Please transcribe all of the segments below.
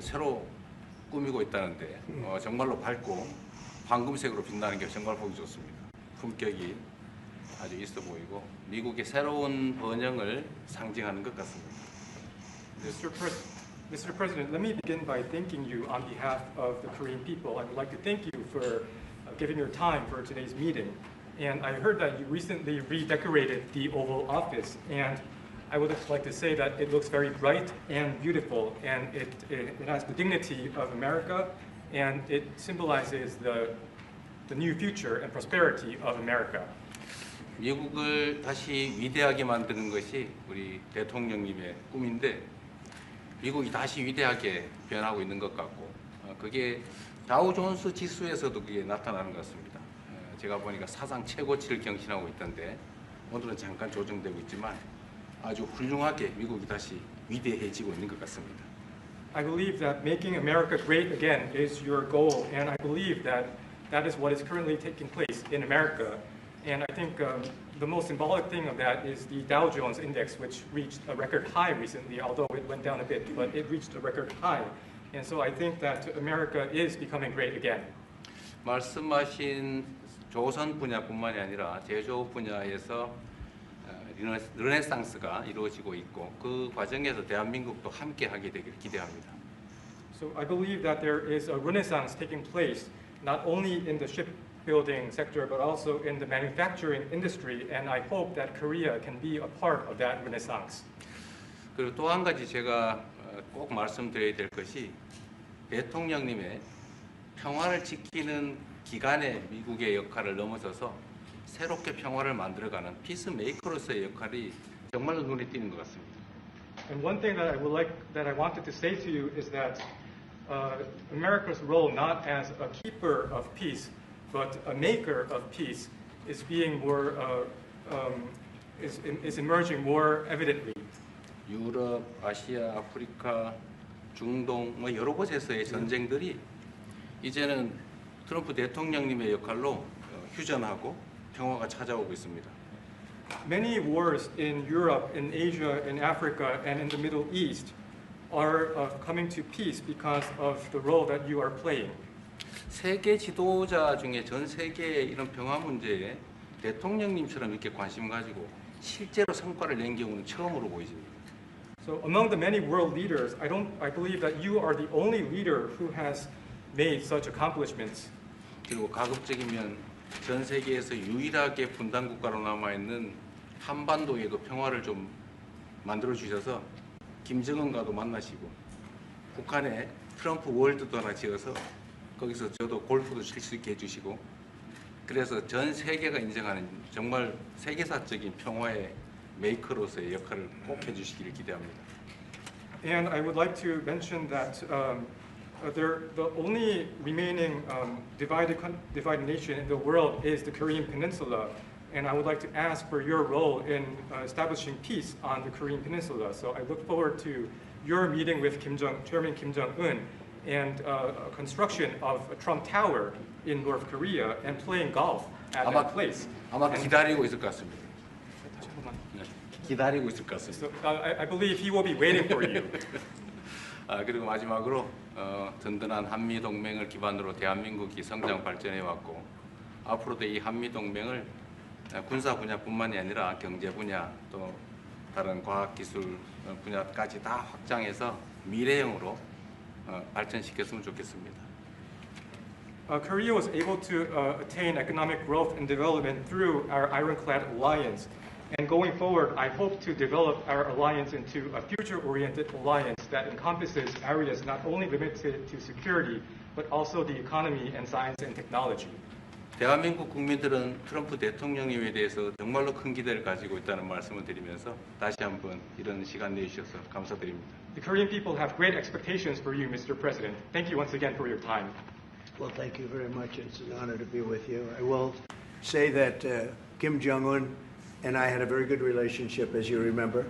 새로 꾸미고 있다는데 정말로 밝고 황금색으로 빛나는 게 정말 보기 좋습니다. 품격이 아주 있어 보이고 미국의 새로운 번영을 상징하는 것 같습니다. Mr. President, let me begin by thanking you on behalf of the Korean people. I would like to thank you for giving your time for today's meeting. And I heard that you recently redecorated the Oval Office, and I would like to say that it looks very bright and beautiful, and it has the dignity of America, and it symbolizes the new future and prosperity of America. 미국을 다시 위대하게 만드는 것이 우리 대통령님의 꿈인데 미국이 다시 위대하게 변하고 있는 것 같고 그게 다우존스 지수에서도 그게 나타나는 것 같습니다. 제가 보니까 사상 최고치를 경신하고 있던데 오늘은 잠깐 조정되고 있지만 아주 훌륭하게 미국이 다시 위대해지고 있는 것 같습니다. I believe that making America great again is your goal, and I believe that that is what is currently taking place in America. And I think the most symbolic thing of that is the Dow Jones Index, which reached a record high recently, although it went down a bit, but it reached a record high. And so I think that America is becoming great again. 말씀하신 조선 분야뿐만이 아니라 제조업 분야에서 르네상스가 이루어지고 있고 그 과정에서 대한민국도 함께 하게 되길 기대합니다. So I believe that there is a renaissance taking place not only in the shipbuilding sector but also in the manufacturing industry, and I hope that Korea can be a part of that renaissance. 그리고 또 한 가지 제가 꼭 말씀드려야 될 것이 대통령님의 평화를 지키는 기간의 미국의 역할을 넘어서서 새롭게 평화를 만들어가는 피스메이커로서의 역할이 정말로 눈에 띄는 것 같습니다. And one thing that I wanted to say to you is that America's role not as a keeper of peace, but a maker of peace, is being more is emerging more evidently. 유럽, 아시아, 아프리카, 중동 뭐 여러 곳에서의 전쟁들이 이제는 트럼프 대통령님의 역할로 휴전하고 평화가 찾아오고 있습니다. Many wars in Europe, in Asia, in Africa, and in the Middle East are coming to peace because of the role that you are playing. 세계 지도자 중에 전 세계의 이런 평화 문제에 대통령님처럼 이렇게 관심 가지고 실제로 성과를 낸 경우는 처음으로 보이십니다. So among the many world leaders, I believe that you are the only leader who has made such accomplishments. 그리고 가급적이면 전 세계에서 유일하게 분단 국가로 남아 있는 한반도에도 평화를 좀 만들어 주셔서 김정은과도 만나시고 북한에 트럼프 월드도 하나 지어서 거기서 저도 골프도 칠 수 있게 해주시고 그래서 전 세계가 인정하는 정말 세계사적인 평화의 메이커로서의 역할을 꼭 해주시기를 기대합니다. And I would like to mention that the only remaining divided nation in the world is the Korean Peninsula, and I would like to ask for your role in establishing peace on the Korean Peninsula. So I look forward to your meeting with Chairman Kim Jong-un and construction of a Trump Tower in North Korea and playing golf at that place. 아마 기다리고 있을 것 같습니다. 네, 기다리고 있을 것 같습니다. So I believe he will be waiting for you. 그리고 마지막으로 든든한 한미 동맹을 기반으로 대한민국이 성장 발전해 왔고 앞으로도 이 한미 동맹을 군사 분야뿐만이 아니라 경제 분야 또 다른 과학 기술 분야까지 다 확장해서 미래형으로 발전시켰으면 좋겠습니다. Korea was able to attain economic growth and development through our ironclad alliance. And going forward, I hope to develop our alliance into a future-oriented alliance that encompasses areas not only limited to security, but also the economy and science and technology. 대한민국 국민들은 트럼프 대통령님에 대해서 정말로 큰 기대를 가지고 있다는 말씀을 드리면서 다시 한번 이런 시간 내주셔서 감사드립니다. The Korean people have great expectations for you, Mr. President. Thank you once again for your time. Well, thank you very much. It's an honor to be with you. I will say that Kim Jong-un and I had a very good relationship, as you remember,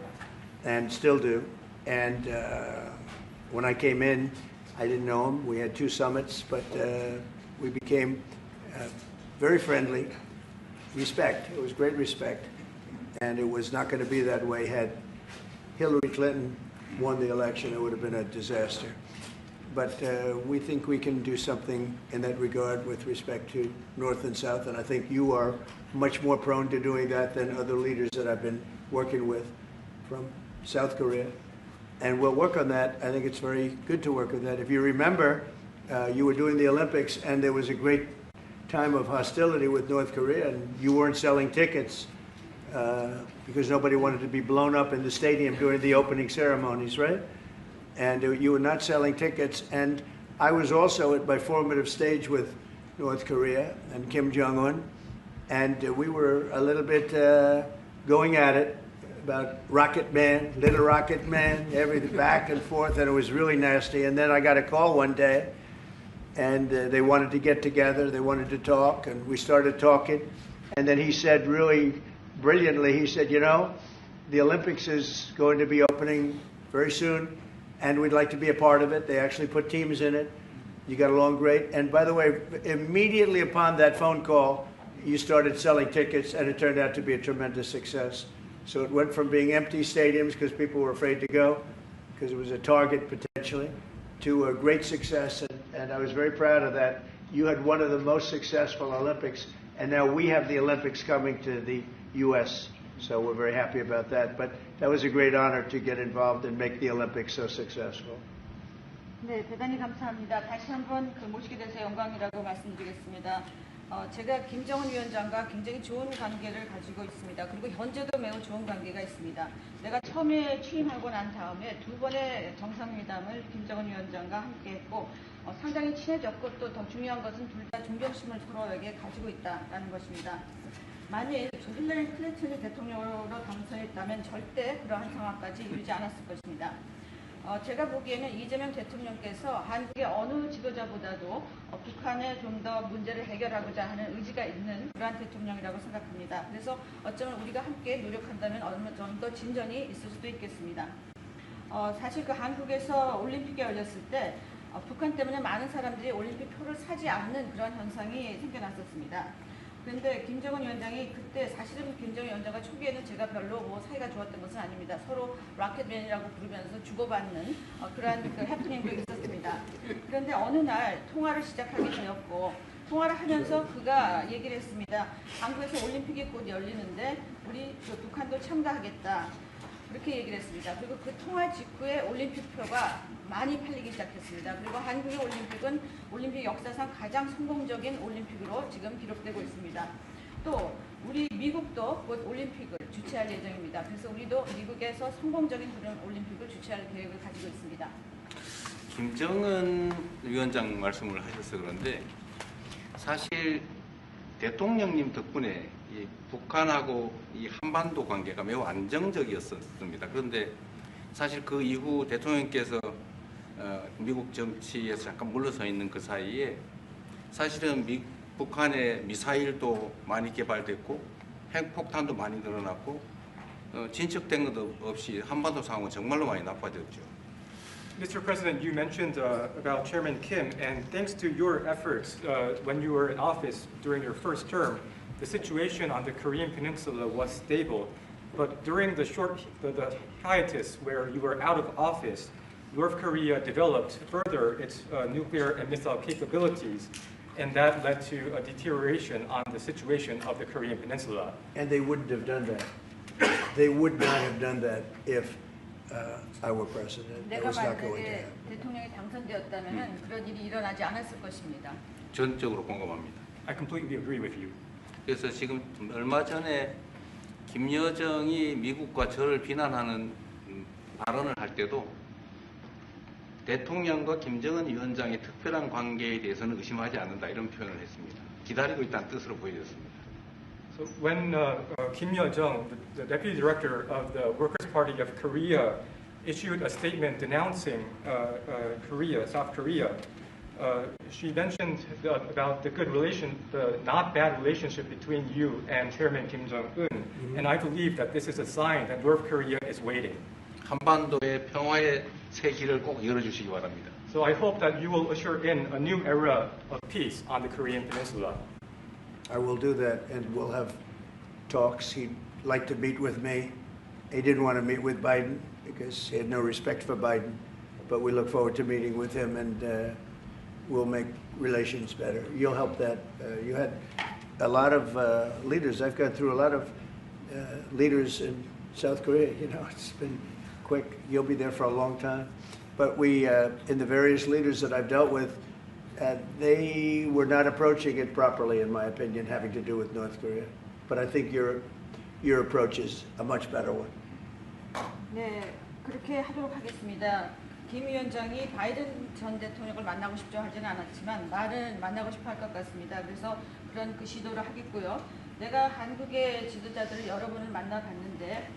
and still do. And when I came in, I didn't know him. We had 2 summits, but we became very friendly. Respect. It was great respect. And it was not going to be that way had Hillary Clinton won the election. It would have been a disaster. but we think we can do something in that regard with respect to North and South, and I think you are much more prone to doing that than other leaders that I've been working with from South Korea. And we'll work on that. I think it's very good to work on that. If you remember, you were doing the Olympics, and there was a great time of hostility with North Korea, and you weren't selling tickets because nobody wanted to be blown up in the stadium during the opening ceremonies, right? And you were not selling tickets. And I was also at my formative stage with North Korea and Kim Jong-un, and we were a little bit going at it about Rocket Man, Little Rocket Man, everything back and forth, and it was really nasty. And then I got a call one day, and they wanted to get together, they wanted to talk, and we started talking. And then he said really brilliantly, he said, you know, the Olympics is going to be opening very soon, and we'd like to be a part of it. They actually put teams in it. You got along great. And by the way, immediately upon that phone call, you started selling tickets, and it turned out to be a tremendous success. So it went from being empty stadiums because people were afraid to go, because it was a target potentially, to a great success. And I was very proud of that. You had one of the most successful Olympics, and now we have the Olympics coming to the U.S., so we're very happy about that. But that was a great honor to get involved and make the Olympics so successful. 네, 대단히 감사합니다. 다시 한번 모시게 돼서 영광이라고 말씀드리겠습니다. 제가 김정은 위원장과 굉장히 좋은 관계를 가지고 있습니다. 그리고 현재도 매우 좋은 관계가 있습니다. 내가 처음에 취임하고 난 다음에 두 번의 정상회담을 김정은 위원장과 함께 했고 상당히 친해졌고 또 더 중요한 것은 둘 다 존경심을 서로에게 가지고 있다는 것입니다. 만일 힐러리 클린턴이 대통령으로 당선했다면 절대 그러한 상황까지 이르지 않았을 것입니다. 제가 보기에는 이재명 대통령께서 한국의 어느 지도자보다도 북한에 좀 더 문제를 해결하고자 하는 의지가 있는 그러한 대통령이라고 생각합니다. 그래서 어쩌면 우리가 함께 노력한다면 어느 정도 진전이 있을 수도 있겠습니다. 사실 그 한국에서 올림픽이 열렸을 때 북한 때문에 많은 사람들이 올림픽 표를 사지 않는 그런 현상이 생겨났었습니다. 그런데 김정은 위원장이 그때 사실은 김정은 위원장과 초기에는 제가 별로 사이가 좋았던 것은 아닙니다. 서로 라켓맨이라고 부르면서 주고받는 그러한 그 해프닝도 있었습니다. 그런데 어느 날 통화를 시작하게 되었고 통화를 하면서 그가 얘기를 했습니다. 한국에서 올림픽이 곧 열리는데 우리 북한도 참가하겠다. 그렇게 얘기를 했습니다. 그리고 그 통화 직후에 올림픽표가 많이 팔리기 시작했습니다. 그리고 한국의 올림픽은 올림픽 역사상 가장 성공적인 올림픽으로 지금 기록되고 있습니다. 또 우리 미국도 곧 올림픽을 주최할 예정입니다. 그래서 우리도 미국에서 성공적인 그런 올림픽을 주최할 계획을 가지고 있습니다. 김정은 위원장 말씀을 하셔서 그런데 사실 대통령님 덕분에 이 북한하고 이 한반도 관계가 매우 안정적이었습니다. 그런데 사실 그 이후 대통령께서 미국 정치에서 잠깐 물러서 있는 그 사이에 사실은 북한의 미사일도 많이 개발됐고 핵폭탄도 많이 늘어났고 진척된 것도 없이 한반도 상황은 정말로 많이 나빠졌죠. Mr. President, you mentioned about Chairman Kim, and thanks to your efforts when you were in office during your first term, the situation on the Korean Peninsula was stable. But during the hiatus where you were out of office, North Korea developed further its nuclear and missile capabilities, and that led to a deterioration on the situation of the Korean Peninsula. And they wouldn't have done that. They would not have done that if I were president. That 내가 was not going to 만약에 happen. 대통령이 당선되었다면 그런 일이 일어나지 않았을 것입니다. 전적으로 공감합니다. I completely agree with you. 그래서 지금 얼마 전에 김여정이 미국과 저를 비난하는 발언을 할 때도 대통령과 김정은 위원장의 특별한 관계에 대해서는 의심하지 않는다 이런 표현을 했습니다. 기다리고 있다는 뜻으로 보여졌습니다. So when Kim Yo-jong, the deputy director of the Workers' Party of Korea, issued a statement denouncing South Korea, she mentioned about the not bad relationship between you and Chairman Kim Jong-un, and I believe that this is a sign that North Korea is waiting. 한반도의 평화의 새 길을 꼭 열어주시기 바랍니다. So I hope that you will usher in a new era of peace on the Korean Peninsula. I will do that, and we'll have talks. He'd like to meet with me. He didn't want to meet with Biden because he had no respect for Biden. but we look forward to meeting with him, and we'll make relations better. You'll help that. You had a lot of leaders. I've gone through a lot of leaders in South Korea. You know, it's been quick. You'll be there for a long time. But we, in the various leaders that I've dealt with, they were not approaching it properly, in my opinion, having to do with North Korea. But I think your approach is a much better one. 네, 그렇게 하도록 하겠습니다. 김 위원장이 바이든 전 대통령을 만나고 싶죠 하지는 않았지만 말은 만나고 싶어 할 것 같습니다. 그래서 그런 그 시도를 하겠고요. 내가 한국의 지도자들을 여러 분을 만나봤는데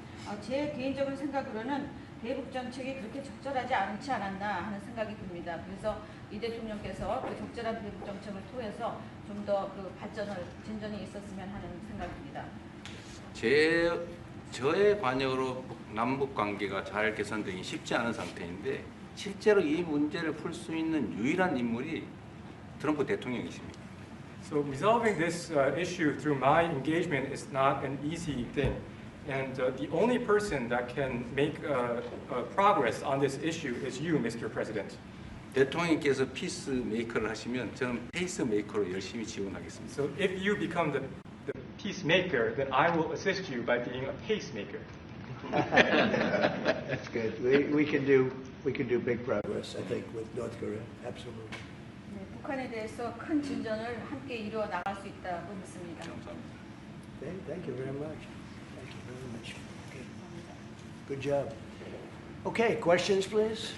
제 개인적인 생각으로는 대북 정책이 그렇게 적절하지 않지 않았나 하는 생각이 듭니다. 그래서 이 대통령께서 그 적절한 대북 정책을 통해서 좀 더 그 진전이 있었으면 하는 생각입니다. 저의 관여로 남북 관계가 잘 개선되기 쉽지 않은 상태인데 실제로 이 문제를 풀 수 있는 유일한 인물이 트럼프 대통령이십니다. So resolving this issue through my engagement is not an easy thing. And the only person that can make progress on this issue is you, Mr. President. 대통령께서 피스 메이커를 하시면 저는 페이스 메이커로 열심히 지원하겠습니다. So if you become the peacemaker, then I will assist you by being a pacemaker. That's good. We can do big progress, I think, with North Korea. Absolutely. 네, 북한에 대해서 큰 진전을 함께 이루어 나갈 수 있다고 믿습니다. 감사합니다. Okay, thank you very much. Thank you very much. Okay. Good job. Okay, questions, please.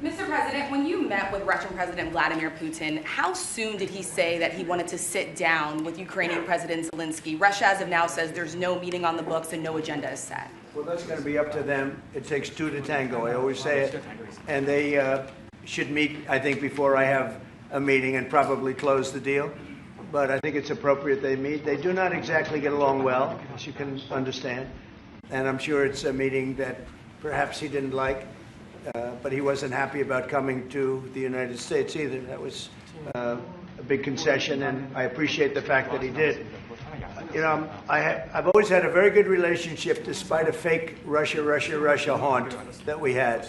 Mr. President, when you met with Russian President Vladimir Putin, how soon did he say that he wanted to sit down with Ukrainian President Zelensky? Russia, as of now, says there's no meeting on the books and no agenda is set. Well, that's going to be up to them. It takes two to tango. I always say it. And they should meet, I think, before I have a meeting and probably close the deal. But I think it's appropriate they meet. They do not exactly get along well, as you can understand. And I'm sure it's a meeting that perhaps he didn't like. But he wasn't happy about coming to the United States either. That was a big concession, and I appreciate the fact that he did. You know, I've always had a very good relationship, despite a fake Russia haunt that we had.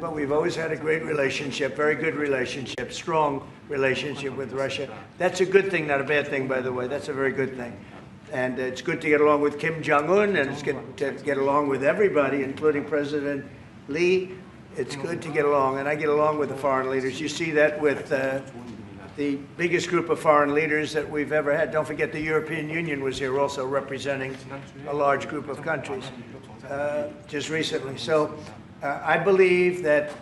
But we've always had a great relationship, very good relationship, strong relationship with Russia. That's a good thing, not a bad thing, by the way. That's a very good thing. And it's good to get along with Kim Jong-un, and it's good to get along with everybody, including President Lee. It's good to get along, and I get along with the foreign leaders. You see that with the biggest group of foreign leaders that we've ever had. Don't forget the European Union was here also representing a large group of countries just recently. So I believe that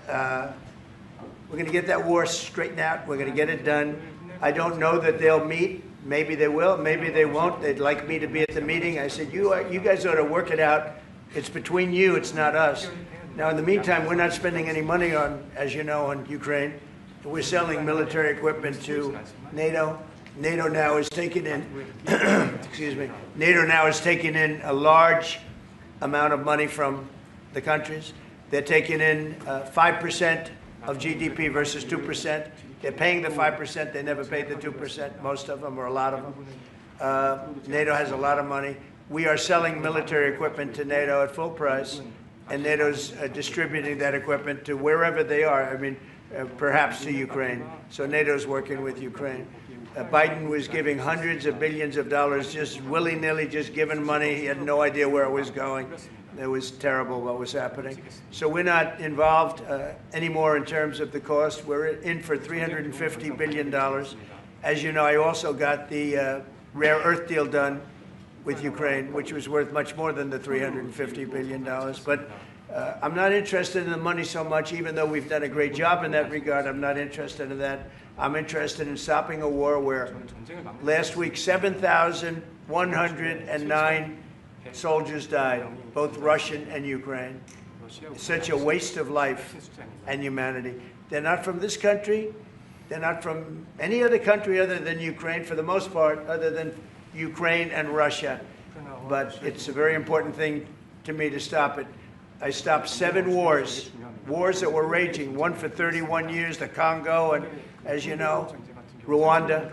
we're going to get that war straightened out. We're going to get it done. I don't know that they'll meet. Maybe they will. Maybe they won't. They'd like me to be at the meeting. I said, you guys ought to work it out. It's between you. It's not us. Now, in the meantime, we're not spending any money on, as you know, on Ukraine. We're selling military equipment to NATO. NATO now is taking in, excuse me, NATO now is taking in a large amount of money from the countries. They're taking in 5% of GDP versus 2%. They're paying the 5%. They never paid the 2%, most of them, or a lot of them. NATO has a lot of money. We are selling military equipment to NATO at full price. And NATO's distributing that equipment to wherever they are, I mean, perhaps to Ukraine. So NATO's working with Ukraine. Biden was giving hundreds of billions of dollars, just willy-nilly, just giving money. He had no idea where it was going. It was terrible what was happening. So we're not involved anymore in terms of the cost. We're in for $350 billion. As you know, I also got the rare earth deal done with Ukraine, which was worth much more than the $350 billion. But I'm not interested in the money so much, even though we've done a great job in that regard. I'm not interested in that. I'm interested in stopping a war where last week 7,109 soldiers died, both Russian and Ukraine. It's such a waste of life and humanity. They're not from this country. They're not from any other country other than Ukraine, for the most part, other than Ukraine and Russia. But it's a very important thing to me to stop it. I stopped 7 wars that were raging, one for 31 years, the Congo, and as you know, Rwanda,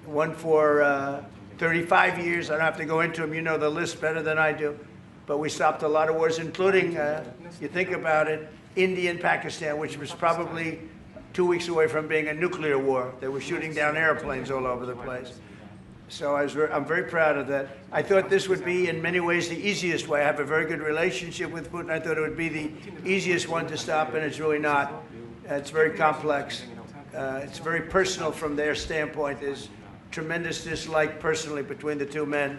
one for 35 years. I don't have to go into them. You know the list better than I do. But we stopped a lot of wars, including, you think about it, India and Pakistan, which was probably 2 weeks away from being a nuclear war. They were shooting down airplanes all over the place. So I'm very proud of that. I thought this would be, in many ways, the easiest way. I have a very good relationship with Putin. I thought it would be the easiest one to stop, and it's really not. It's very complex. It's very personal from their standpoint. There's tremendous dislike personally between the two men,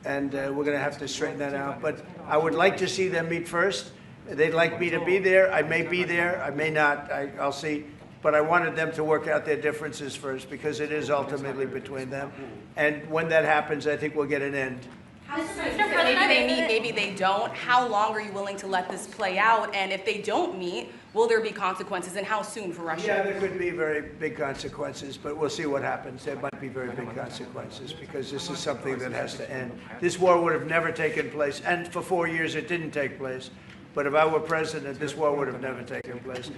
and we're going to have to straighten that out. But I would like to see them meet first. They'd like me to be there. I may be there. I may not. I'll see. But I wanted them to work out their differences first, because it is ultimately between them. And when that happens, I think we'll get an end. Maybe they meet, maybe they don't. How long are you willing to let this play out? And if they don't meet, will there be consequences, and how soon for Russia? Yeah, there could be very big consequences, but we'll see what happens. There might be very big consequences, because this is something that has to end. This war would have never taken place, and for 4 years it didn't take place. But if I were president, this war would have never taken place.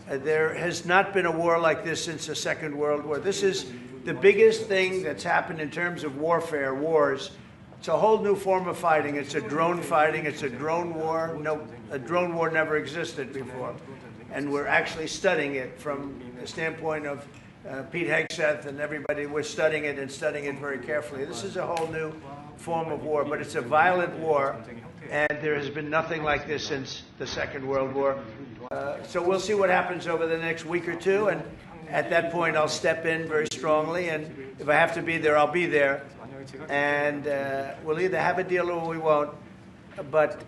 There has not been a war like this since the Second World War. This is the biggest thing that's happened in terms of warfare, wars. It's a whole new form of fighting. It's a drone fighting. It's a drone war. No, a drone war never existed before. And we're actually studying it from the standpoint of Pete Hegseth and everybody. We're studying it and studying it very carefully. This is a whole new form of war, but it's a violent war, and there has been nothing like this since the Second World War. So we'll see what happens over the next week or two, and at that point I'll step in very strongly, and if I have to be there, I'll be there. And we'll either have a deal or we won't. But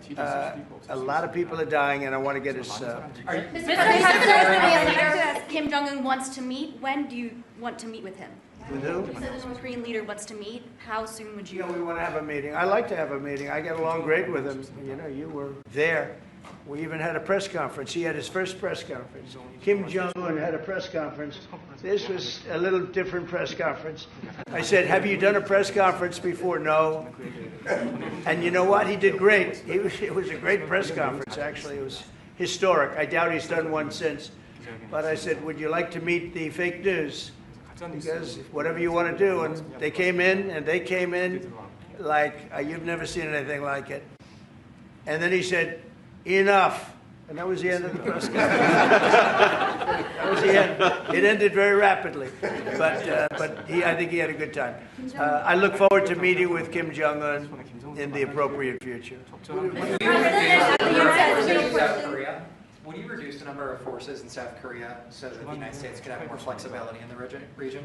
a lot of people are dying, and I want to get us... Mr. President, Kim Jong-un wants to meet. When do you want to meet with him? With who? You said the North Korean leader wants to meet. How soon would you? You know, we want to have a meeting. I like to have a meeting. I get along great with him. You know, you were there. We even had a press conference. He had his first press conference. Kim Jong-un had a press conference. This was a little different press conference. I said, have you done a press conference before? No. And you know what? He did great. It was a great press conference, actually. It was historic. I doubt he's done one since. But I said, would you like to meet the fake news? Because whatever you want to do. And they came in like, you've never seen anything like it. And then he said, enough. And that was the end of the press conference. That was the end. It ended very rapidly. But I think he had a good time. I look forward to meeting with Kim Jong-un in the appropriate future. Would you reduce the number of forces in South Korea so that the United States could have more flexibility in the region?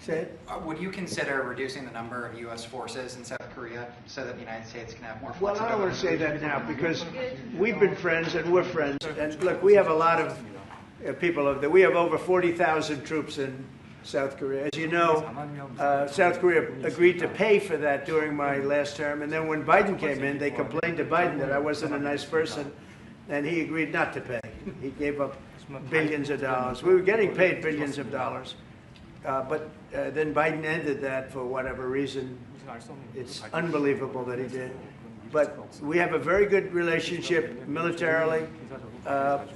Say it. Would you consider reducing the number of U.S. forces in South Korea so that the United States can have more Well, flexibility? I don't want to say that now, because we've been friends and we're friends. And look, we have a lot of people over there. We have over 40,000 troops in South Korea. As you know, South Korea agreed to pay for that during my last term. And then when Biden came in, they complained to Biden that I wasn't a nice person. And he agreed not to pay. He gave up billions of dollars. We were getting paid billions of dollars. But then Biden ended that for whatever reason. It's unbelievable that he did. But we have a very good relationship militarily.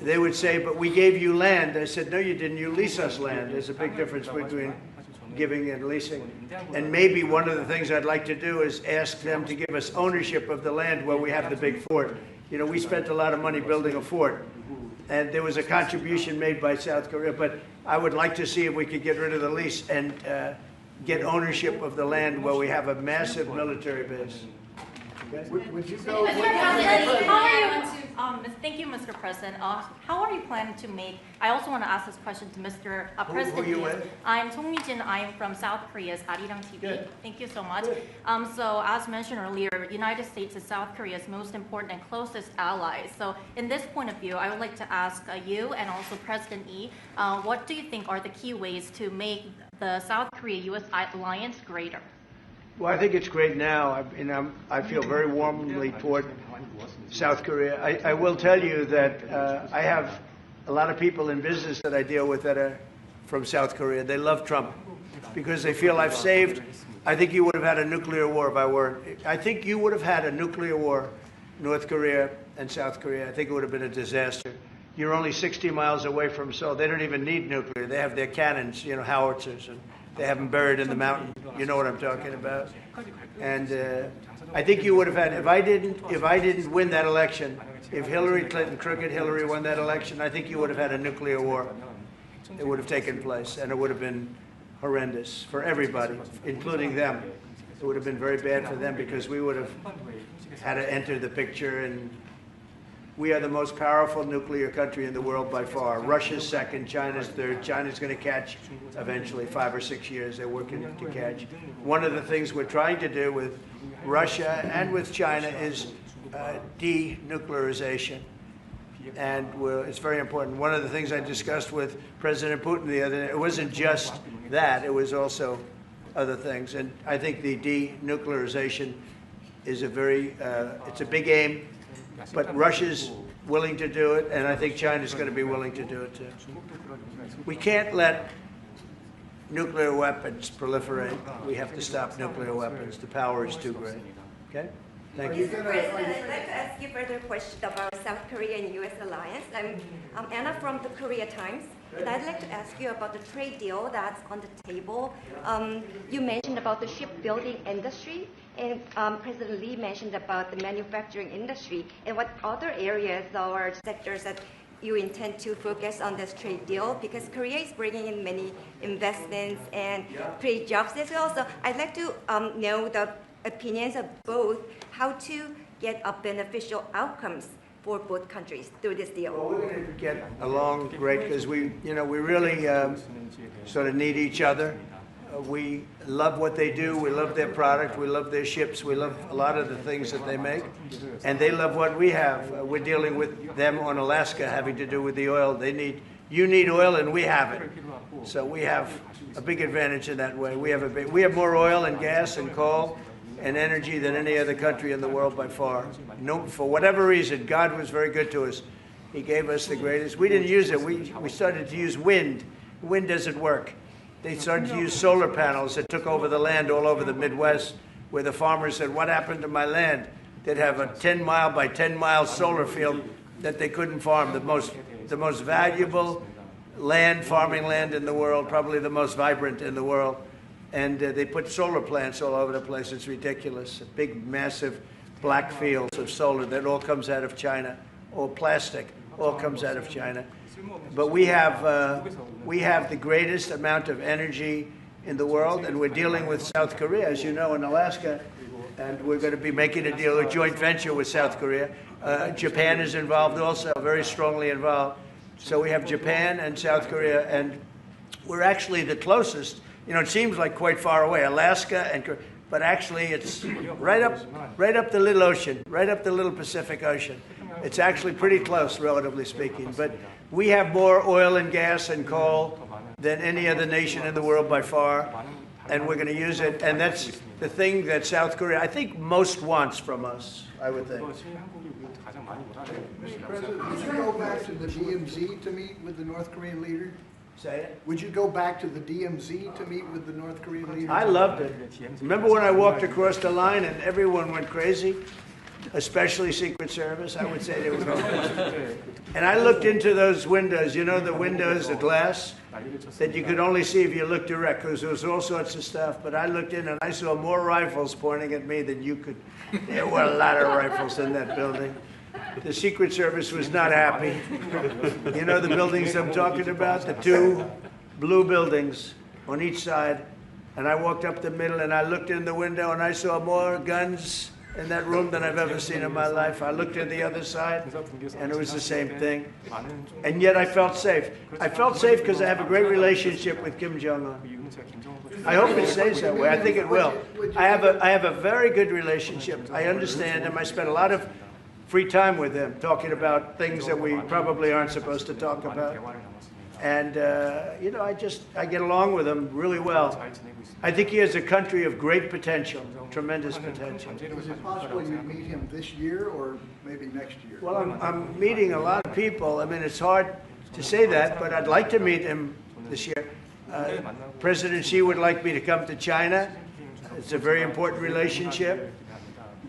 They would say, but we gave you land. I said, no, you didn't. You lease us land. There's a big difference between giving and leasing. And maybe one of the things I'd like to do is ask them to give us ownership of the land where we have the big fort. You know, we spent a lot of money building a fort, and there was a contribution made by South Korea, but I would like to see if we could get rid of the lease and get ownership of the land where we have a massive military base. Okay? Would you go? Thank you, Mr. President. How are you planning to make? I also want to ask this question to Mr. President. Who are you with? I'm Song Mi-jin. I'm from South Korea's Arirang TV. Good. Thank you so much. Good. So as mentioned earlier, United States is South Korea's most important and closest ally. So in this point of view, I would like to ask you and also President Lee, what do you think are the key ways to make the South Korea-U.S. alliance greater? Well, I think it's great now. I feel very warmly toward South Korea. I will tell you that I have a lot of people in business that I deal with that are from South Korea. They love Trump because they feel I've saved. I think you would have had a nuclear war if I weren't. I think you would have had a nuclear war, North Korea and South Korea. I think it would have been a disaster. You're only 60 miles away from Seoul. They don't even need nuclear. They have their cannons, you know, howitzers, and they have them buried in the mountain. You know what I'm talking about. And I think you would have had, if I didn't win that election, if Hillary Clinton, crooked Hillary, won that election, I think you would have had a nuclear war. It would have taken place, and it would have been horrendous for everybody, including them. It would have been very bad for them because we would have had to enter the picture, and we are the most powerful nuclear country in the world by far. Russia's second, China's third. China's going to catch eventually, 5 or 6 years. They're working to catch. One of the things we're trying to do with Russia and with China is denuclearization. And it's very important. One of the things I discussed with President Putin the other day, it wasn't just that, it was also other things. And I think the denuclearization is it's a big aim, but Russia's willing to do it, and I think China's going to be willing to do it too. We can't let nuclear weapons proliferate. We have to stop nuclear weapons. The power is too great. Okay? Thank you. Mr. President, I'd like to ask you further question about South Korea and U.S. alliance. I'm Anna from the Korea Times, and I'd like to ask you about the trade deal that's on the table. You mentioned about the shipbuilding industry, and President Lee mentioned about the manufacturing industry. And what other areas or sectors that you intend to focus on this trade deal? Because Korea is bringing in many investments and create jobs as well. So I'd like to know the opinions of both, how to get a beneficial outcomes for both countries through this deal. Well, we're going to get along great because we really sort of need each other. We love what they do. We love their product. We love their ships. We love a lot of the things that they make. And they love what we have. We're dealing with them on Alaska having to do with the oil. You need oil and we have it. So we have a big advantage in that way. We have more oil and gas and coal and energy than any other country in the world by far. No, for whatever reason, God was very good to us. He gave us the greatest. We didn't use it. We started to use wind. Wind doesn't work. They started to use solar panels that took over the land all over the Midwest, where the farmers said, what happened to my land? They'd have a 10-mile by 10-mile solar field that they couldn't farm. The most valuable farming land in the world, probably the most vibrant in the world. And they put solar plants all over the place. It's ridiculous. Big, massive black fields of solar that all comes out of China, or plastic, all comes out of China. But we have the greatest amount of energy in the world, and we're dealing with South Korea, as you know, in Alaska, and we're going to be making a deal, a joint venture with South Korea. Japan is involved also, very strongly involved. So we have Japan and South Korea, and we're actually the closest. You know, it seems like quite far away, Alaska, but actually it's right up the little ocean, right up the little Pacific Ocean. It's actually pretty close, relatively speaking. But we have more oil and gas and coal than any other nation in the world by far, and we're going to use it. And that's the thing that South Korea, I think, most wants from us, I would think. Mr. President, would you go back to the DMZ to meet with the North Korean leader? Say it. Would you go back to the DMZ to meet with the North Korean leader? I loved it. Remember when I walked across the line and everyone went crazy? Especially Secret Service, I would say they were going crazy. And I looked into those windows, you know, the windows, the glass, that you could only see if you looked direct, because there was all sorts of stuff. But I looked in and I saw more rifles pointing at me than you could. There were a lot of rifles in that building. The Secret Service was not happy. You know the buildings I'm talking about? The two blue buildings on each side. And I walked up the middle and I looked in the window and I saw more guns in that room than I've ever seen in my life. I looked at the other side and it was the same thing. And yet I felt safe. I felt safe because I have a great relationship with Kim Jong-un. I hope it stays that way. I think it will. I have a very good relationship. I understand him. I spent a lot of free time with him, talking about things that we probably aren't supposed to talk about. And, you know, I get along with him really well. I think he has a country of great potential, tremendous potential. Is it possible you meet him this year or maybe next year? Well, I'm meeting a lot of people. I mean, it's hard to say that, but I'd like to meet him this year. President Xi would like me to come to China. It's a very important relationship.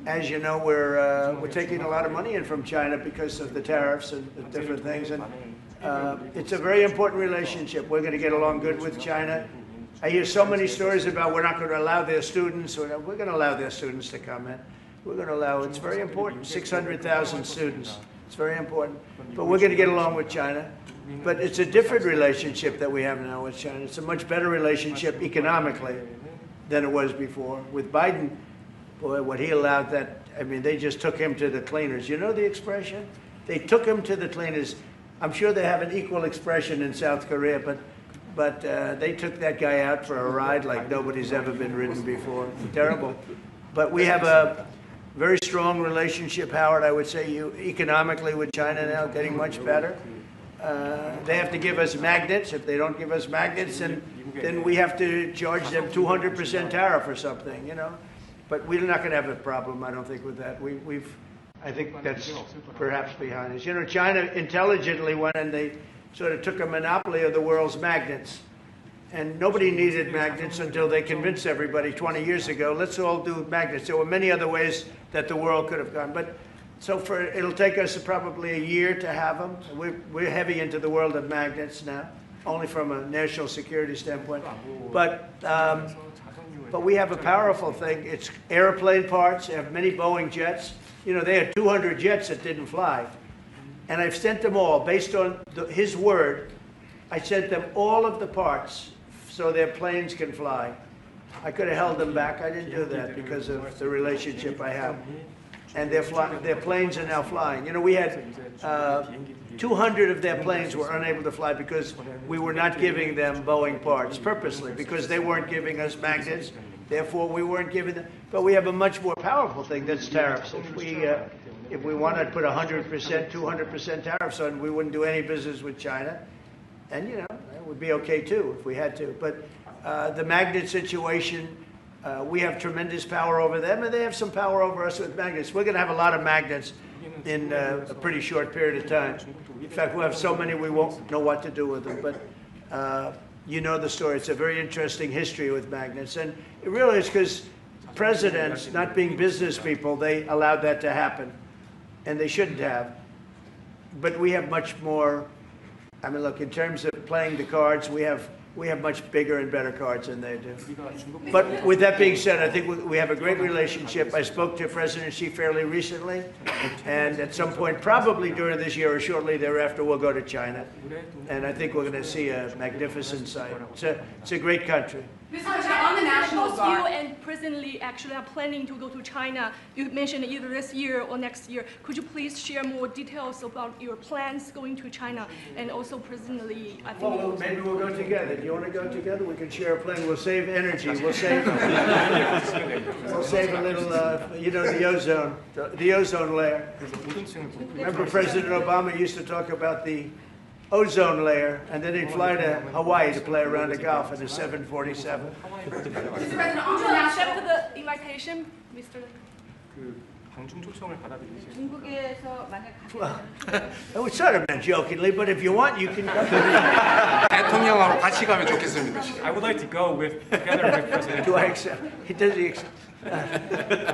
As you know, we're taking a lot of money in from China because of the tariffs and the different things. And it's a very important relationship. We're going to get along good with China. I hear so many stories about we're not going to allow their students. We're going to allow their students to come in. We're going to allow, it's very important, 600,000 students. It's very important. But we're going to get along with China. But it's a different relationship that we have now with China. It's a much better relationship economically than it was before. With Biden, boy, what he allowed that, I mean, they just took him to the cleaners. You know the expression? They took him to the cleaners. I'm sure they have an equal expression in South Korea, but they took that guy out for a ride like nobody's ever been ridden before. Terrible. But we have a very strong relationship, Howard, I would say, economically with China now, getting much better. They have to give us magnets. If they don't give us magnets, then we have to charge them 200% tariff or something, you know. But we're not going to have a problem, I don't think, with that. I think that's perhaps behind us. You know, China intelligently went and they sort of took a monopoly of the world's magnets. And nobody needed magnets until they convinced everybody 20 years ago, let's all do magnets. There were many other ways that the world could have gone. But so it'll take us probably a year to have them. We're heavy into the world of magnets now, only from a national security standpoint. But we have a powerful thing. It's airplane parts. They have many Boeing jets. You know, they had 200 jets that didn't fly. And I've sent them all, based on his word, I sent them all of the parts so their planes can fly. I could have held them back. I didn't do that because of the relationship I have. And their planes are now flying. You know, we had 200 of their planes were unable to fly because we were not giving them Boeing parts purposely, because they weren't giving us magnets. Therefore, we weren't giving them. But we have a much more powerful thing, that's tariffs. If we wanted to put 100%, 200% tariffs on, we wouldn't do any business with China. And, you know, it would be okay, too, if we had to. But the magnet situation, we have tremendous power over them, and they have some power over us with magnets. We're going to have a lot of magnets in a pretty short period of time. In fact, we'll have so many we won't know what to do with them. But you know the story. It's a very interesting history with magnets. And it really is because presidents, not being business people, they allowed that to happen. And they shouldn't have. But we have much more, I mean, look, in terms of playing the cards, we have much bigger and better cards than they do. But with that being said, I think we have a great relationship. I spoke to President Xi fairly recently, and at some point, probably during this year or shortly thereafter, we'll go to China. And I think we're going to see a magnificent sight. It's a great country. Mr. President, on the National Guard. You and President Lee actually are planning to go to China. You mentioned either this year or next year. Could you please share more details about your plans going to China? And also President Lee, I think... Well, maybe we'll go together. Do you want to go together? We can share a plane. We'll save energy. We'll save a little, you know, the ozone layer. Remember President Obama used to talk about the ozone layer, and then he'd fly to Hawaii to play around the Gulf in a 747. Would you accept the invitation, Mr. 중국에서 만약 Well, it was sort of meant jokingly, but if you want, you can go. 대통령하고 같이 가면 좋겠습니다. I would like to go together with President. Do I accept? Does he accept?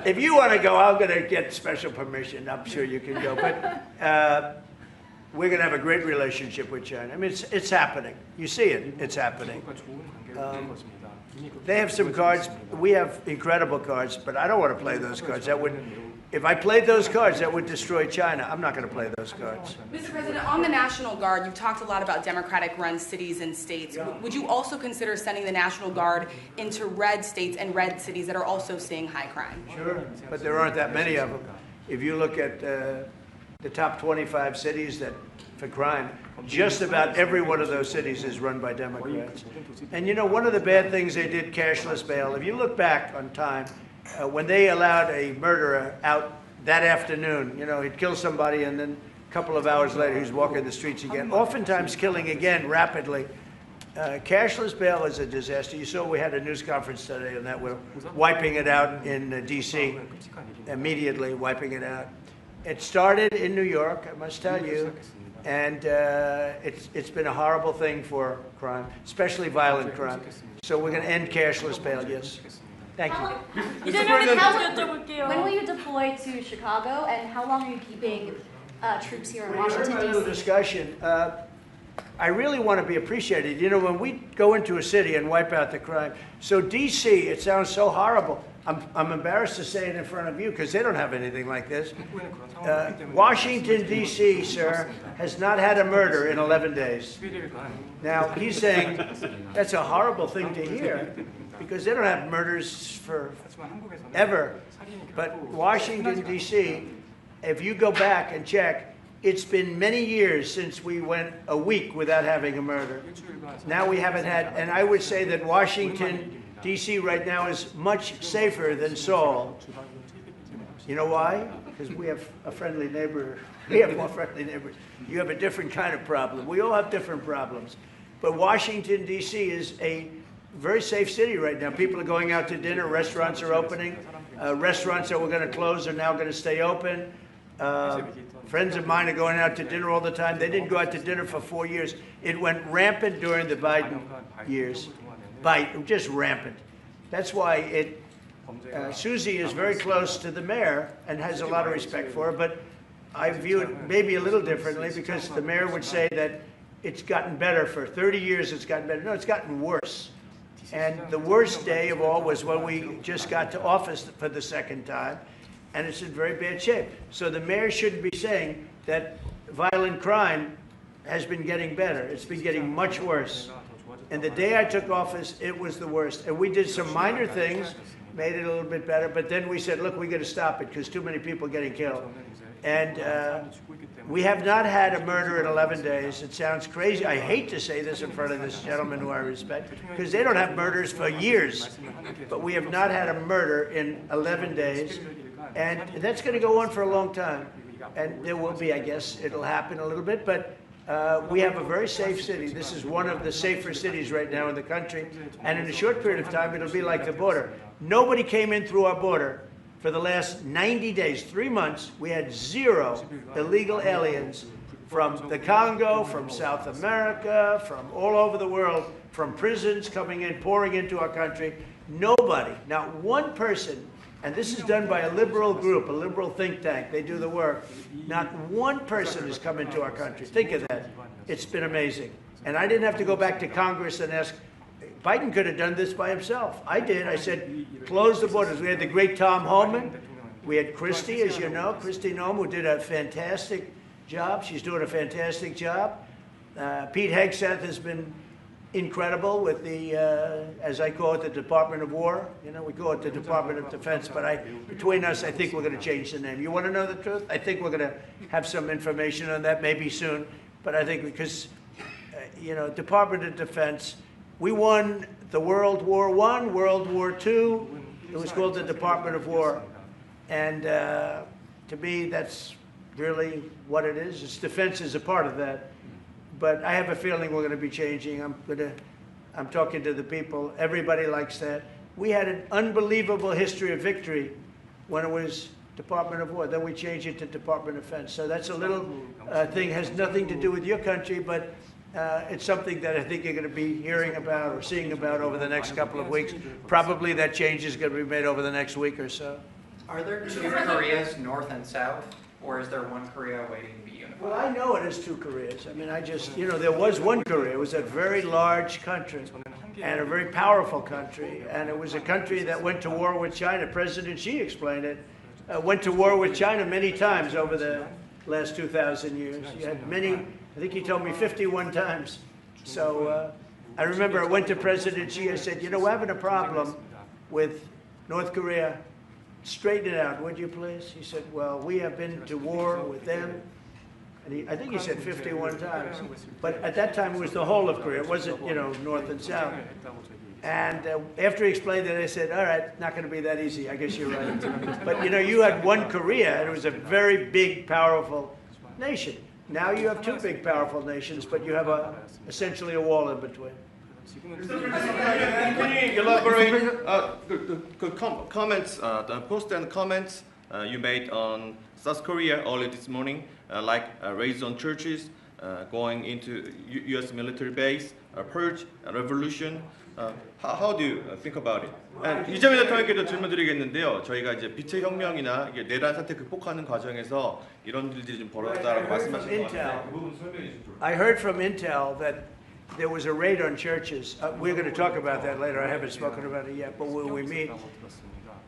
If you want to go, I'm going to get special permission. I'm sure you can go. But we're going to have a great relationship with China. I mean, it's happening. You see it. It's happening. They have some cards. We have incredible cards, but I don't want to play those cards. If I played those cards, that would destroy China. I'm not going to play those cards. Mr. President, on the National Guard, you've talked a lot about Democratic-run cities and states. Would you also consider sending the National Guard into red states and red cities that are also seeing high crime? Sure, but there aren't that many of them. If you look at the top 25 cities for crime, just about every one of those cities is run by Democrats. And you know, one of the bad things they did, cashless bail, if you look back on time, when they allowed a murderer out that afternoon, you know, he'd kill somebody and then a couple of hours later he's walking the streets again, oftentimes killing again rapidly. Cashless bail is a disaster. You saw we had a news conference today on that. We're wiping it out in D.C., immediately wiping it out. It started in New York, I must tell you, and it's been a horrible thing for crime, especially violent crime. So we're going to end cashless bail, yes. Thank you. When will you deploy to Chicago, and how long are you keeping troops here in Washington, A little D.C.? discussion. I really want to be appreciated. You know, when we go into a city and wipe out the crime, so D.C., it sounds so horrible, I'm embarrassed to say it in front of you because they don't have anything like this. Washington, D.C., sir, has not had a murder in 11 days. Now, he's saying that's a horrible thing to hear because they don't have murders for ever. But Washington, D.C., if you go back and check, it's been many years since we went a week without having a murder. Now we haven't had, and I would say that Washington, D.C. right now is much safer than Seoul. You know why? Because we have a friendly neighbor. We have more friendly neighbors. You have a different kind of problem. We all have different problems. But Washington, D.C. is a very safe city right now. People are going out to dinner. Restaurants are opening. Restaurants that were going to close are now going to stay open. Friends of mine are going out to dinner all the time. They didn't go out to dinner for 4 years. It went rampant during the Biden years. Just rampant. That's why Susie is very close to the mayor and has a lot of respect for her, but I view it maybe a little differently because the mayor would say that it's gotten better for 30 years, it's gotten better. No, it's gotten worse. And the worst day of all was when we just got to office for the second time, and it's in very bad shape. So the mayor shouldn't be saying that violent crime has been getting better. It's been getting much worse. And the day I took office, it was the worst. And we did some minor things, made it a little bit better, but then we said, look, we got to stop it because too many people are getting killed. And we have not had a murder in 11 days. It sounds crazy. I hate to say this in front of this gentleman who I respect, because they don't have murders for years. But we have not had a murder in 11 days. And that's going to go on for a long time. And there will be, I guess, it'll happen a little bit, but we have a very safe city. This is one of the safer cities right now in the country. And in a short period of time, it'll be like the border. Nobody came in through our border for the last 90 days, 3 months. We had 0 illegal aliens from the Congo, from South America, from all over the world, from prisons coming in, pouring into our country. Nobody, not one person, and this is done by a liberal group, a liberal think tank. They do the work. Not one person has come into our country. Think of that. It's been amazing. And I didn't have to go back to Congress and ask. Biden could have done this by himself. I did. I said, close the borders. We had the great Tom Homan. We had Christie, as you know, Christie Noem, who did a fantastic job. She's doing a fantastic job. Pete Hegseth has been incredible with the, as I call it, the Department of War. You know, we call it the Department of Defense, but between us, I think we're going to change the name. You want to know the truth? I think we're going to have some information on that maybe soon, but I think because, you know, Department of Defense, we won the World War I, World War II. It was called the Department of War. And to me, that's really what it is. Its defense is a part of that. But I have a feeling we're going to be changing. I'm talking to the people. Everybody likes that. We had an unbelievable history of victory when it was Department of War. Then we changed it to Department of Defense. So that's a little thing, has nothing to do with your country, but it's something that I think you're going to be hearing about or seeing about over the next couple of weeks. Probably that change is going to be made over the next week or so. Are there 2 Koreas, North and South, or is there one Korea waiting to be unified? Well, I know it is 2 Koreas. I mean, you know, there was one Korea. It was a very large country and a very powerful country. And it was a country that went to war with China. President Xi explained it. Went to war with China many times over the last 2,000 years. You had many, I think he told me 51 times. So I remember I went to President Xi. I said, you know, we're having a problem with North Korea. Straighten it out, would you please? He said, well, we have been to war with them. And I think he said 51 times. But at that time, it was the whole of Korea. It wasn't, you know, North and South. And after he explained it, I said, all right, not going to be that easy. I guess you're right. But, you know, you had one Korea, and it was a very big, powerful nation. Now you have 2 big, powerful nations, but you have essentially a wall in between. Can you elaborate comments, the post and comments you made on South Korea early this morning, like raids on churches, going into U.S. military base, purge, revolution. How do you think about it? 이재명 대통령께도 질문드리겠는데요. 저희가 이제 빛의 혁명이나 이게 내란 사태 극복하는 과정에서 이런 일들이 좀 벌어졌다라고 말씀하신 것 같아요. 그 부분 설명해 주시죠. I heard from Intel that there was a raid on churches. We're going to talk about that later. I haven't spoken about it yet, but when we meet.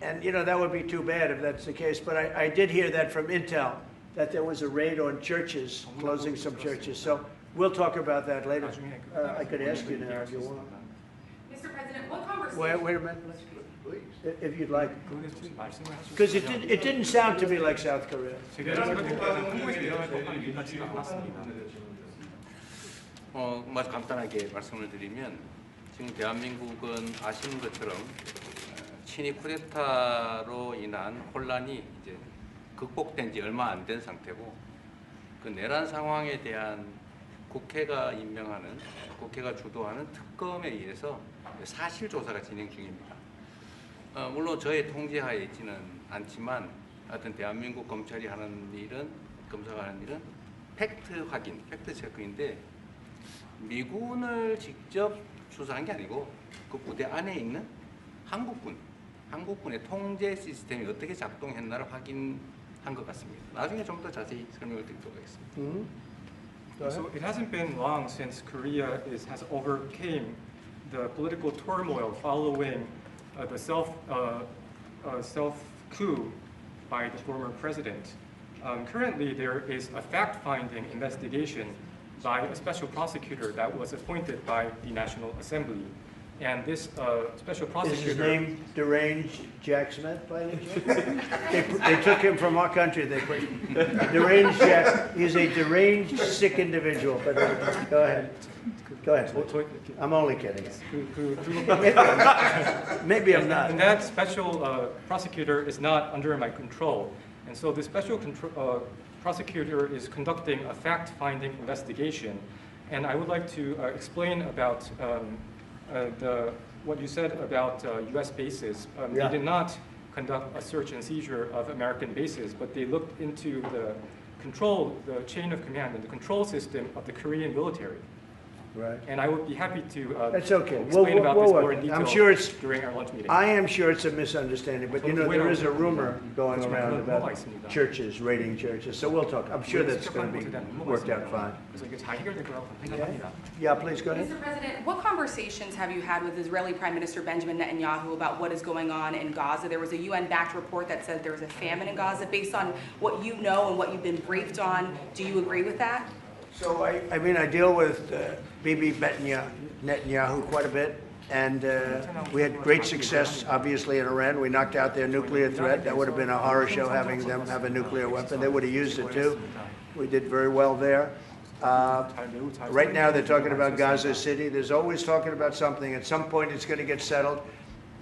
And, that would be too bad if that's the case. But I did hear that from Intel, that there was a raid on churches, closing some churches. So we'll talk about that later. I could ask you now if you want. Mr. President, what conversation? Wait a minute. If you'd like. Because it didn't sound to me like South Korea. 간단하게 말씀을 드리면 지금 대한민국은 아시는 것처럼 친위 쿠데타로 인한 혼란이 이제 극복된 지 얼마 안 된 상태고 그 내란 상황에 대한 국회가 임명하는 국회가 주도하는 특검에 의해서 사실 조사가 진행 중입니다. 물론 저의 통제하에 있지는 않지만 하여튼 대한민국 검찰이 하는 일은 검사가 하는 일은 팩트 확인, 팩트 체크인데 미군을 직접 수사한 게 아니고 그 부대 안에 있는 한국군의 통제 시스템이 어떻게 작동했나를 확인한 것 같습니다. 나중에 좀 더 자세히 설명을 드리도록 하겠습니다. So it hasn't been long since Korea has overcame the political turmoil following the self-coup by the former president. Currently, there is a fact-finding investigation by a special prosecutor that was appointed by the National Assembly. And this special prosecutor... Is his name Deranged Jack Smith, by any chance? They took him from our country. Deranged Jack. He's a deranged, sick individual. But go ahead. Go ahead. I'm only kidding. Maybe I'm not. And that special prosecutor is not under my control. And so the special prosecutor is conducting a fact-finding investigation. And I would like to explain about what you said about U.S. bases. They did not conduct a search and seizure of American bases, but they looked into the chain of command and the control system of the Korean military. Right. And I would be happy to That's okay. explain about this more in detail I'm sure during our lunch meeting. I am sure it's a misunderstanding, but there is a rumor going around about churches, raiding churches. So we'll talk. I'm sure that's going to be worked out fine. Yeah, please go ahead. Mr. President, what conversations have you had with Israeli Prime Minister Benjamin Netanyahu about what is going on in Gaza? There was a UN-backed report that said there was a famine in Gaza. Based on what you know and what you've been briefed on, do you agree with that? So I deal with Bibi Netanyahu quite a bit, and we had great success, obviously, in Iran. We knocked out their nuclear threat. That would have been a horror show having them have a nuclear weapon. They would have used it too. We did very well there. Right now they're talking about Gaza City. There's always talking about something. At some point it's going to get settled,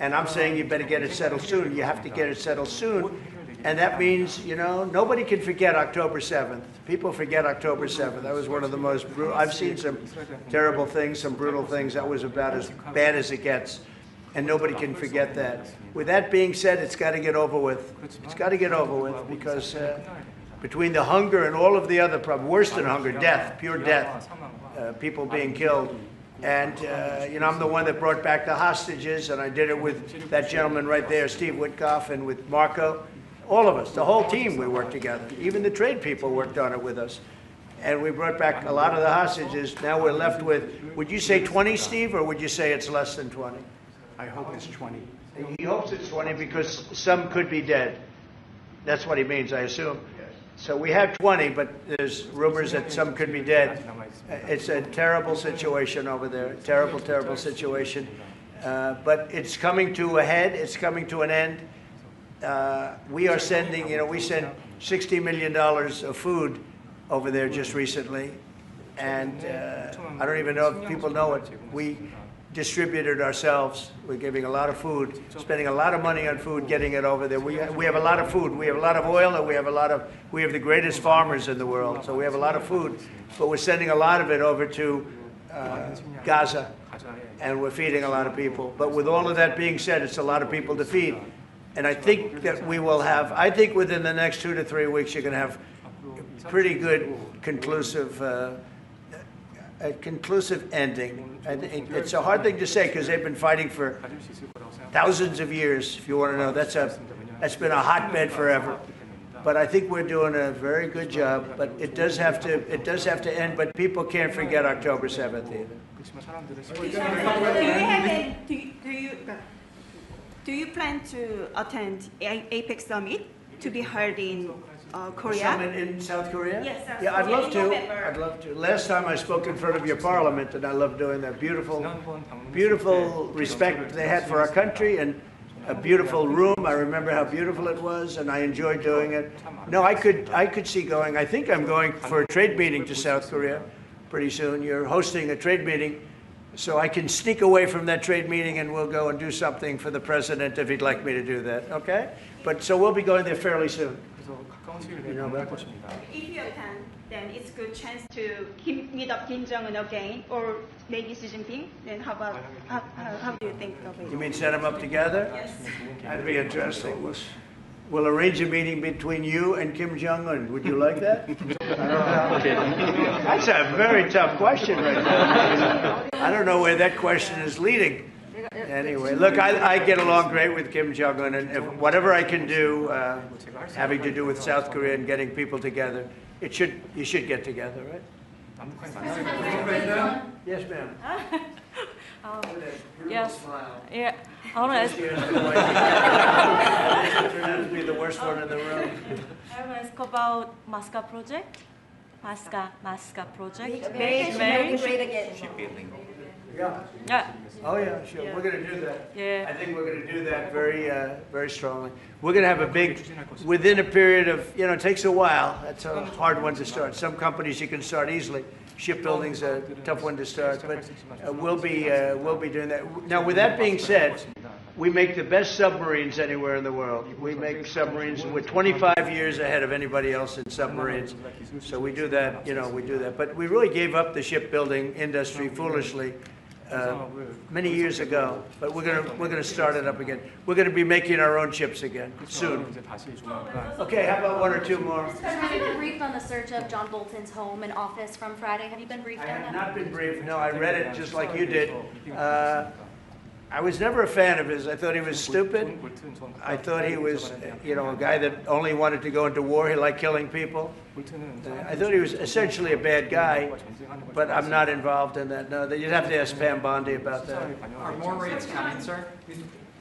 and I'm saying you better get it settled soon. You have to get it settled soon. And that means, nobody can forget October 7th. People forget October 7th. That was one of the most brutal. I've seen some terrible things, some brutal things. That was about as bad as it gets. And nobody can forget that. With that being said, it's got to get over with. It's got to get over with because between the hunger and all of the other problems, worse than hunger, death, pure death, people being killed. And, I'm the one that brought back the hostages, and I did it with that gentleman right there, Steve Witkoff, and with Marco. All of us, the whole team, we worked together. Even the trade people worked on it with us. And we brought back a lot of the hostages. Now we're left with, would you say 20, Steve, or would you say it's less than 20? I hope it's 20. He hopes it's 20 because some could be dead. That's what he means, I assume. So we have 20, but there's rumors that some could be dead. It's a terrible situation over there, terrible, terrible situation. But it's coming to a head, it's coming to an end. We are sending, we sent $60 million of food over there just recently. And I don't even know if people know it. We distributed ourselves. We're giving a lot of food, spending a lot of money on food, getting it over there. We have a lot of food. We have a lot of oil, and we have the greatest farmers in the world. So we have a lot of food, but we're sending a lot of it over to Gaza, and we're feeding a lot of people. But with all of that being said, it's a lot of people to feed. And I think that we will have, I think within the next 2 to 3 weeks, you're going to have pretty good conclusive ending. And it's a hard thing to say because they've been fighting for thousands of years, if you want to know. That's been a hotbed forever. But I think we're doing a very good job. But it does have to end. But people can't forget October 7th either. do you plan to attend APEC summit to be held in Korea? Summit in South Korea? Yes, South Yeah, I'd Korea love in to. November. I'd love to. Last time I spoke in front of your parliament, and I loved doing that. Beautiful respect they had for our country, and a beautiful room. I remember how beautiful it was, and I enjoyed doing it. No, I could see going. I think I'm going for a trade meeting to South Korea pretty soon. You're hosting a trade meeting, so I can sneak away from that trade meeting, and we'll go and do something for the president if he'd like me to do that. Okay? But so we'll be going there fairly soon. You know about that? If you attend, then it's a good chance to meet up Kim Jong-un again, or maybe Xi Jinping. Then how do you think of it? You mean set them up together? Yes. That'd be interesting. We'll arrange a meeting between you and Kim Jong-un. Would you like that? That's a very tough question right now. I don't know where that question is leading. Anyway, look, I get along great with Kim Jong-un, and if whatever I can do having to do with South Korea and getting people together, you should get together, right? Yes, ma'am. Yes. Yeah. I want to ask. This turned out to be the worst one in the room. I want to ask about Masca project. Masca project. Make great again. Shipbuilding. Yeah. Yeah. Oh yeah, sure. We're going to do that. Yeah. I think we're going to do that very strongly. We're going to have a big, within a period of, it takes a while. That's a hard one to start. Some companies you can start easily. Shipbuilding's a tough one to start, but we'll be doing that. Now, with that being said, we make the best submarines anywhere in the world. We make submarines. We're 25 years ahead of anybody else in submarines. So we do that. We do that. But we really gave up the shipbuilding industry foolishly many years ago, but we're gonna start it up again. We're gonna be making our own ships again soon. Okay, how about one or two more? Have you been briefed on the search of John Bolton's home and office from Friday? Have you been briefed I on have that? not been briefed. No, I read it just like you did. I was never a fan of his. I thought he was stupid. I thought he was, a guy that only wanted to go into war. He liked killing people. I thought he was essentially a bad guy, but I'm not involved in that. No, you'd have to ask Pam Bondi about that. Are more raids coming, sir?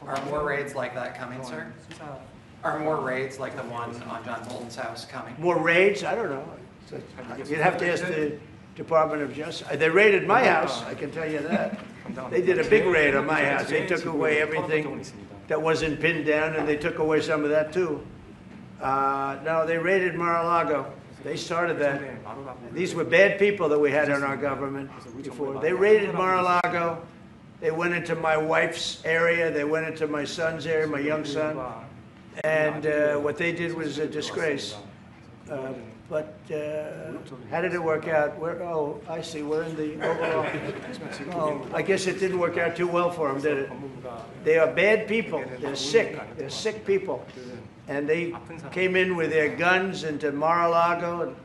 Are more raids like that coming, sir? Are more raids like the one on John Bolton's house coming? More raids? I don't know. You'd have to ask the Department of Justice. They raided my house, I can tell you that. They did a big raid on my house. They took away everything that wasn't pinned down, and they took away some of that too. No, they raided Mar-a-Lago. They started that. These were bad people that we had in our government before. They raided Mar-a-Lago. They went into my wife's area. They went into my son's area, my young son. And what they did was a disgrace. But how did it work out? I see. We're in the overall. Oh, I guess it didn't work out too well for them, did it? They are bad people. They're sick. They're sick people. And they came in with their guns into Mar-a-Lago, and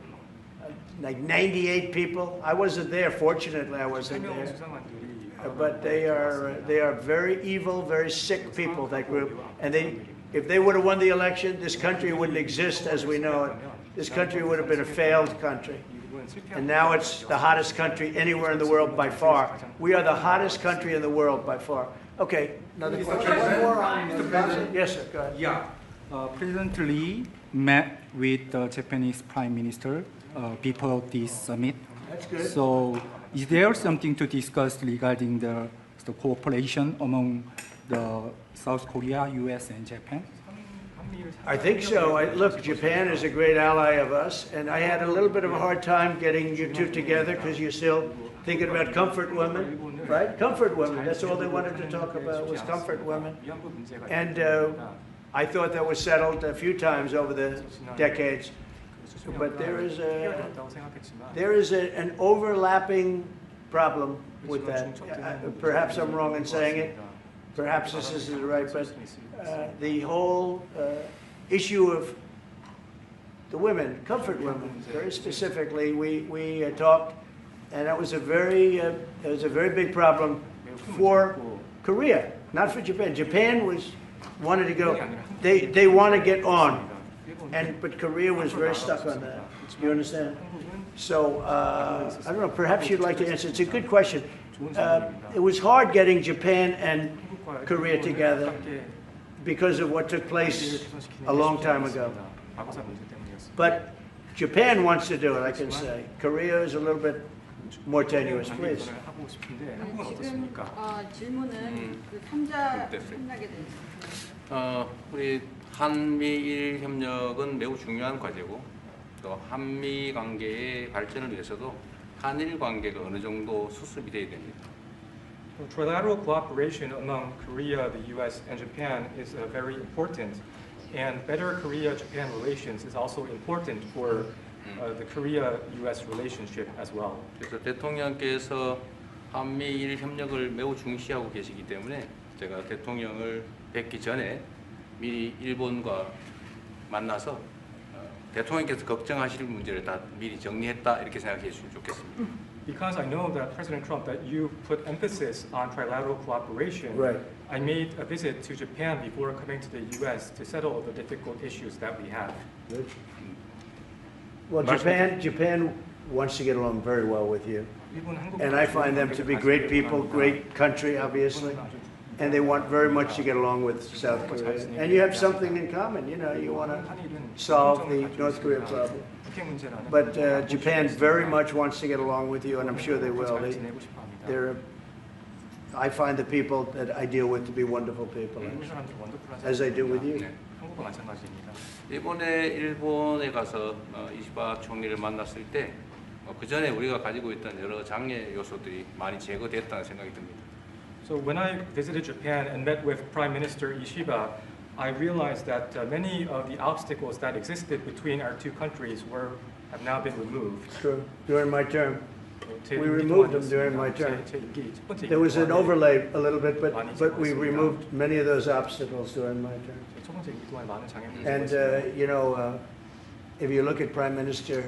like 98 people. I wasn't there. Fortunately, I wasn't there. But they are very evil, very sick people, that group. And if they would have won the election, this country wouldn't exist as we know it. This country would have been a failed country. And now it's the hottest country anywhere in the world by far. We are the hottest country in the world by far. Okay, another question. One more on the president. Yes, sir, go ahead. Yeah. President Lee met with the Japanese Prime Minister before this summit. That's good. So is there something to discuss regarding the cooperation among the South Korea, US, and Japan? I think so. Look, Japan is a great ally of us, and I had a little bit of a hard time getting you two together because you're still thinking about comfort women, right? Comfort women. That's all they wanted to talk about was comfort women. And I thought that was settled a few times over the decades. But there is an overlapping problem with that. Perhaps I'm wrong in saying it. Perhaps this isn't right, but the whole issue of the women, comfort women, very specifically, we talked, and that was a very big problem for Korea, not for Japan. Japan wanted to go. They want to get on, but Korea was very stuck on that. You understand? So I don't know. Perhaps you'd like to answer. It's a good question. It was hard getting Japan and Korea together. because of what took place a long time ago. 과거사 문제 때문이었습니다. But Japan wants to do it, I can say. Korea is a little bit more tenuous, please. 하고 싶은데 한국은 지금 어떻습니까? 질문은 그 3자 협력에 대해서. 우리 한미일 협력은 매우 중요한 과제고 또 한미 관계의 발전을 위해서도 한일 관계가 어느 정도 수습이 돼야 됩니다. Trilateral cooperation among Korea, the U.S., and Japan is very important, and better Korea-Japan relations is also important for the Korea-U.S. relationship as well. 그래서 대통령께서 한미일 협력을 매우 중시하고 계시기 때문에 제가 대통령을 뵙기 전에 미리 일본과 만나서 대통령께서 걱정하실 문제를 다 미리 정리했다 이렇게 생각해 주시면 좋겠습니다. Because I know that President Trump, that you put emphasis on trilateral cooperation, Right. I made a visit to Japan before coming to the U.S. to settle the difficult issues that we have. Well, Japan wants to get along very well with you. And I find them to be great people, great country, obviously. And they want very much to get along with South Korea. And you have something in common, you know, you want to solve the North Korea problem. But Japan very much wants to get along with you, and I'm sure they will. I find the people that I deal with to be wonderful people, as I do with you. 한국과 마찬가지입니다. 이번에 일본에 가서 이시바 총리를 만났을 때 그 전에 우리가 가지고 있던 여러 장애 요소들이 많이 제거됐다는 생각이 듭니다. So when I visited Japan and met with Prime Minister Ishiba, I realized that many of the obstacles that existed between our two countries have now been removed. True. During my term. We removed them during my term. There was an overlay a little bit, but we removed many of those obstacles during my term. And, you know, if you look at Prime Minister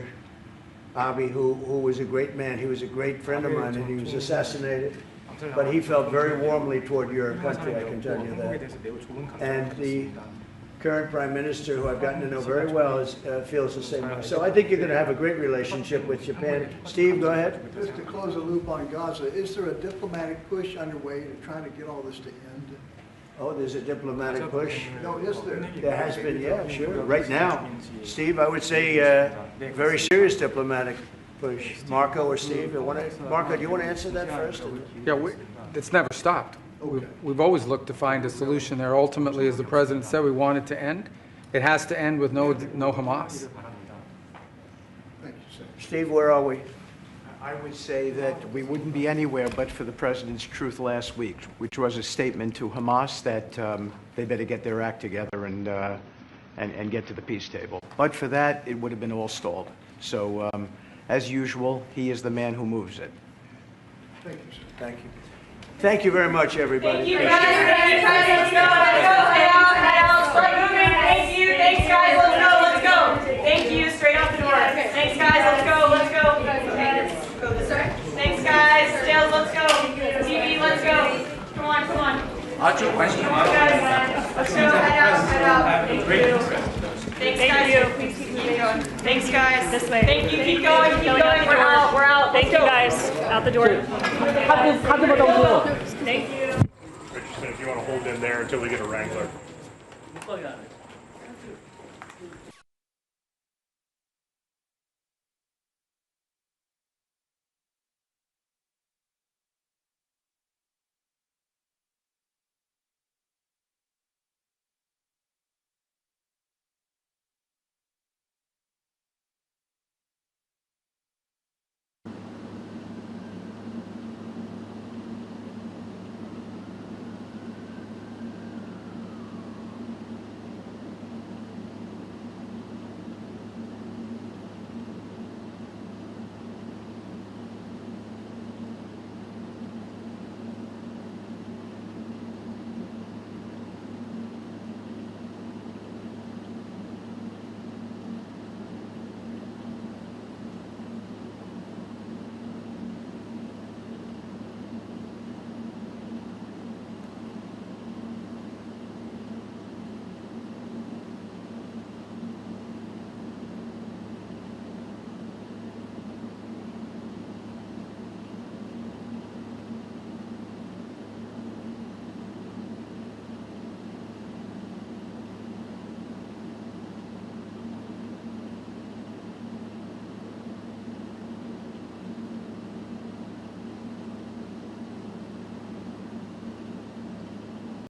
Abe, who was a great man, he was a great friend of mine, and he was assassinated. But he felt very warmly toward your country, I can tell you that. And the current Prime Minister, who I've gotten to know very well, feels the same way. So I think you're going to have a great relationship with Japan. Steve, go ahead. Just to close the loop on Gaza, is there a diplomatic push underway to try to get all this to end? Oh, there's a diplomatic push. No, is there? There has been, yeah, sure. Right now, Steve, I would say very serious diplomatic push. Marco or Steve? Marco, do you want to answer that first? Yeah, it's never stopped. We've always looked to find a solution there. Ultimately, as the president said, we want it to end. It has to end with no Hamas. Thank you, sir. Steve, where are we? I would say that we wouldn't be anywhere but for the president's truth last week, which was a statement to Hamas that they better get their act together and get to the peace table. But for that, it would have been all stalled. So, as usual, he is the man who moves it. Thank you, sir. Thank you. Thank you very much, everybody. Thank you, guys. Thank you, guys. Let's go. Let's go. Head out. Head out. Start moving. Thank you. Thanks, guys. Let's go. Let's go. Thank you. Straight out the door. Thanks, guys. Let's go. Let's go. Thanks, guys. Sales, let's go. TV, let's go. Come on, come on. Let's go. Head out. Head out. Thank you. Thanks, guys. Please keep going. Thanks, guys. This way. Thank you. Keep going. Keep going. We're out. We're out. Thank you, guys. Out the door. Thank you. Richardson, if you want to hold in there until we get a wrangler.